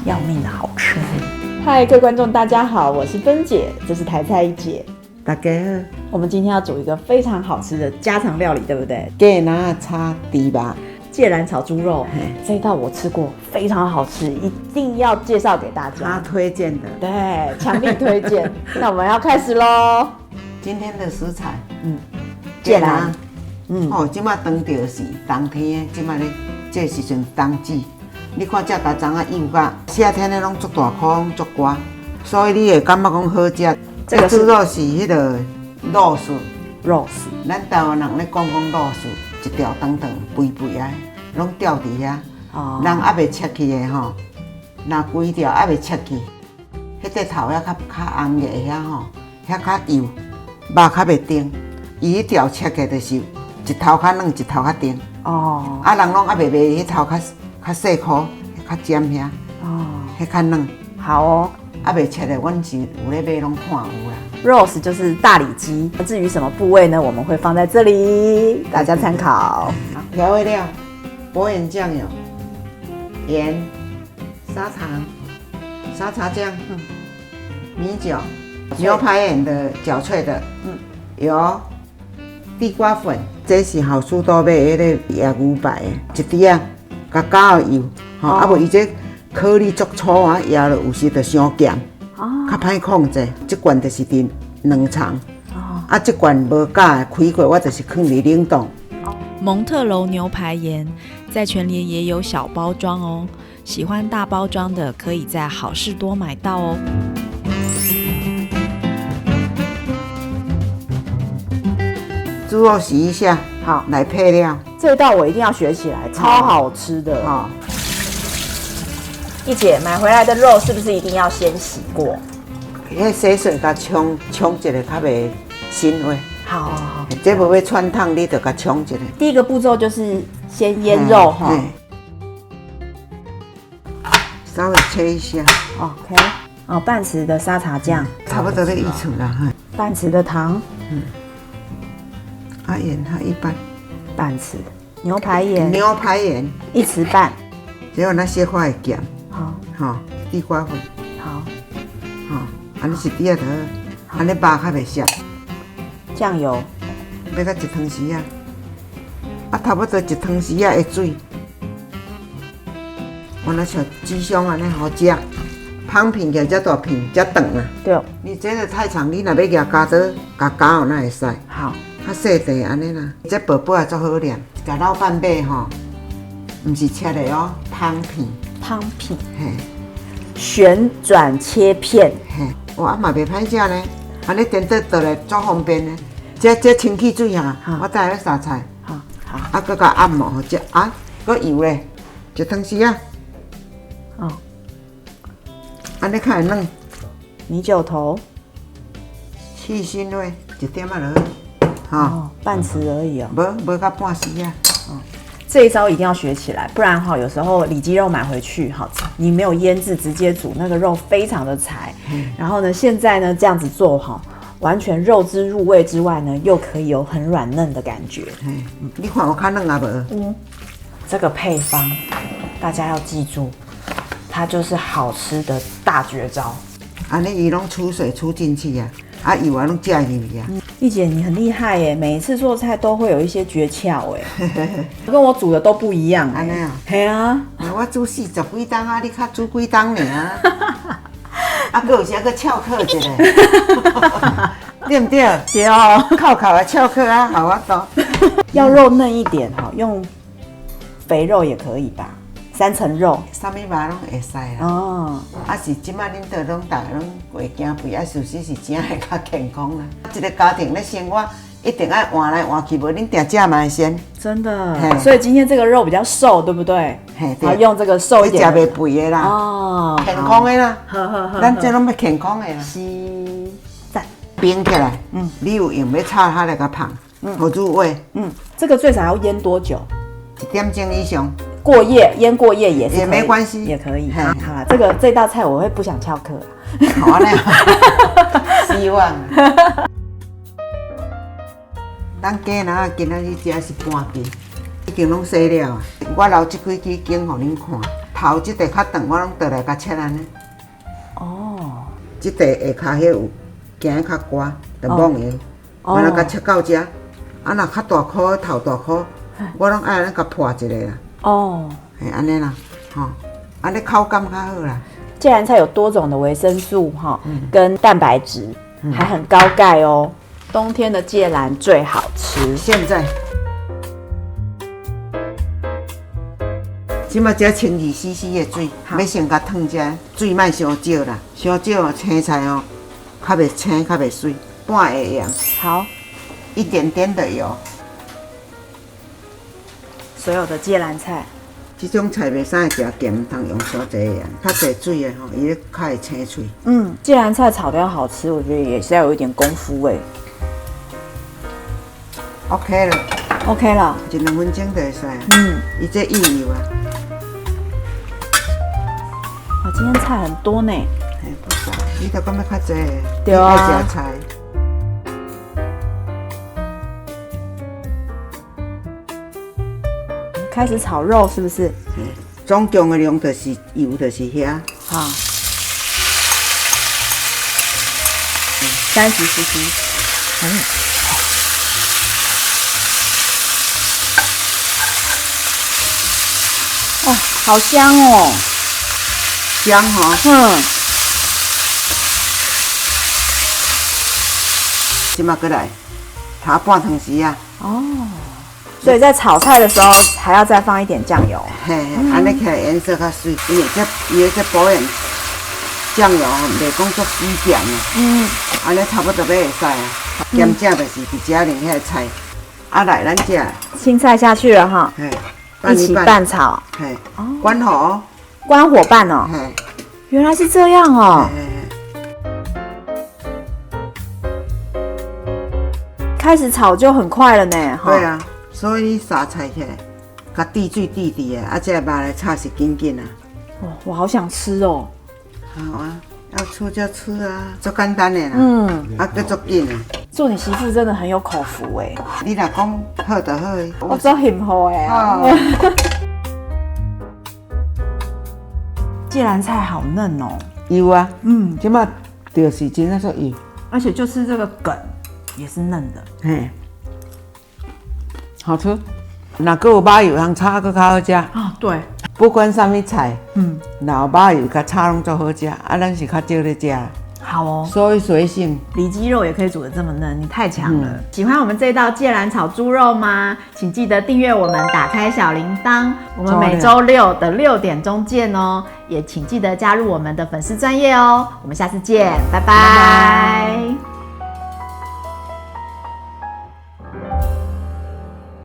要命的好吃。嗨，各位观众，大家好，我是芬姐，这是台菜一姐。大家好，我们今天要煮一个非常好吃的家常料理，对不对？芥兰炒猪肉，芥兰炒猪肉，这一道我吃过，非常好吃，一定要介绍给大他家。推荐的。对，强力推荐。那我们要开始喽。今天的食材，芥兰，即马当就是冬天，即马咧这时阵冬季，你看这家长啊幼甲夏天咧拢足大颗，足乖，所以你会感觉讲好食。这个是猪肉是迄个肉丝，肉丝，咱台湾人咧讲肉丝，一条长长肥肥啊，拢吊伫遐。哦人还袂切去的吼，若规条还袂切去，迄块头遐较红个遐吼，遐较油，肉较袂甜。伊迄条切起就是一头较软，一头较甜。哦啊，人拢还袂卖迄头较细颗，较尖遐，哦，迄较软。好哦。还袂切的，阮是有咧买，拢看有啦。Rose 就是大里脊，至于什么部位呢？我们会放在这里，大家参考。调味料：薄盐酱油、盐、砂糖、沙茶酱、米酒、牛排盐的搅脆的，油、地瓜粉，这是好事多买迄个野牛排的，一滴啊，加加油，啊无伊这颗粒足粗啊，野了有时就伤咸，较歹控制。这罐就是伫2层，啊这罐无假的开过，我就是放伫冷冻。蒙特楼牛排盐在全联也有小包装哦，喜欢大包装的可以在好事多买到哦。猪肉洗一下，好，来配料。这道我一定要学起来，超好吃的。哦，一姐买回来的肉是不是一定要先洗过？迄洗水甲冲一下，较袂腥味。好好好，这无要穿烫，你就甲冲一下。第一个步骤就是先腌肉哈。稍微切一下。OK， 哦，半匙的沙茶酱，差不多的意思啦。半匙的糖，啊盐它一半，半匙牛排盐，牛排盐1匙半。只有那些花会咸。好，地瓜粉，好，安尼是底下头，安尼肉较袂涩。酱油，要到1汤匙啊，差不多1汤匙的水。我那像鸡胸安尼好食，芳片起遮大片，遮长啊。对，你这个太长，你若要夹加做夹夹那会使。好，较细地安尼啦，这薄薄也足好念。甲老板买吼，毋是切的哦，芳片。汤品，嘿，旋转切片，嘿，哇，嘛袂歹食呢。安尼颠倒倒来足方便呢。这清气水哈，我再来撒菜。好，啊，搁甲按摩这啊，搁油咧，1汤匙啊。哦，安尼较会软。米酒头，去腥味1点仔落去，哦，半匙而已哦。无到半匙啊。这一招一定要学起来，不然哈，有时候里脊肉买回去哈，你没有腌制，直接煮那个肉非常的柴。然后呢，现在呢这样子做哈，完全肉汁入味之外呢，又可以有很软嫩的感觉。你看我较软啊无？这个配方大家要记住，它就是好吃的大绝招。安尼伊拢出水出进去啊，啊油啊拢加入去啊。丽姐你很厉害耶，每一次做菜都会有一些诀窍哎，跟我煮的都不一样。安尼啊？嘿啊，我煮40几档啊，你较煮几档尔啊？啊，搁有时搁翘课一下，对不对？对哦，靠的翘课啊，好啊多。要肉嫩一点哈，用肥肉也可以吧，3层肉。啥物肉拢会使啦。哦，啊是即摆恁倒拢大家拢袂惊肥，啊，事实是真会较健康啦。一个家庭咧生活，一定爱换来换去，无恁定食嘛会先。真的。所以今天这个肉比较瘦，对不对？嘿，对。用这个瘦一点的。食袂肥的啦。哦。健康的啦。呵。咱这拢要健康的啦。是。赞。冰起来。你有用要炒它来个芳，好入味。这个最少要腌多久？1点钟以上。过夜，腌过夜也是也没关系，也可以。好啦，这道菜我会不想翘课。好啊，希望。咱鸡仔今仔日食是半斤，已经拢洗了啊。我留这几支羹互恁看，头这块较长，我拢倒来甲切安尼。哦，这块下骹迄有行较乖，就蒙盐，完了甲切到遮。啊，若较大颗头大颗，我拢爱安尼甲破一个啦。哦，嘿，安尼啦，吼，安尼口感较好啦。芥蓝菜有多种的维生素哈，跟蛋白质，还很高钙哦。冬天的芥蓝最好吃。现在，即马只清2cc 的水，要先甲烫遮，水莫伤少啦，伤少哦，青菜哦，较袂青，较袂水，半个盐，好，一点点的油。所有的芥蓝菜，这种菜袂使食咸，唔通用伤济盐，较济水的吼，伊咧较会青脆。芥蓝菜炒的要好吃，我觉得也是要有一点功夫味。OK 了， OK 了， 1-2分钟就会使啊。伊这意油啊，哇，今天菜很多呢。嘿，不少，你着讲要较济的，对啊你爱食菜。开始炒肉是不是？总共的量就是油，就是遐。好，30cc。哦，好香哦。香吼，即马过来，炒半汤时啊。所以在炒菜的时候还要再放一点酱油。嘿，安尼起来颜色较水，因为伊的这保养酱油袂讲足死咸啊。安尼差不多要会使啊。咸正就是伫遮淋遐菜，啊来咱食，青菜下去了哈，嘿，一起拌炒，嘿，关火哦，关火拌哦。嘿，原来是这样哦。开始炒就很快了呢。对啊，所以你撒菜起来，甲滴水滴滴的，啊，这肉来炒是紧紧啊。哇，我好想吃哦。好啊，要吃就吃啊，足简单的啦。啊，佮足紧啊。做你媳妇真的很有口福哎。你若讲好就好的。我做幸福哎。芥蓝菜好嫩哦。有啊，即马就是真啊，说有，而且就是这个梗也是嫩的。嘿，好吃。若佮有麻油通炒，佮较好食。啊，对。不管啥物菜，若有麻油甲炒拢足好食。啊，咱是较少咧食。好哦，所以随性。里脊肉也可以煮得这么嫩，你太强了。喜欢我们这道芥蓝炒猪肉吗？请记得订阅我们，打开小铃铛。我们每周6的6点钟见哦，也请记得加入我们的粉丝专页哦。我们下次见，拜拜。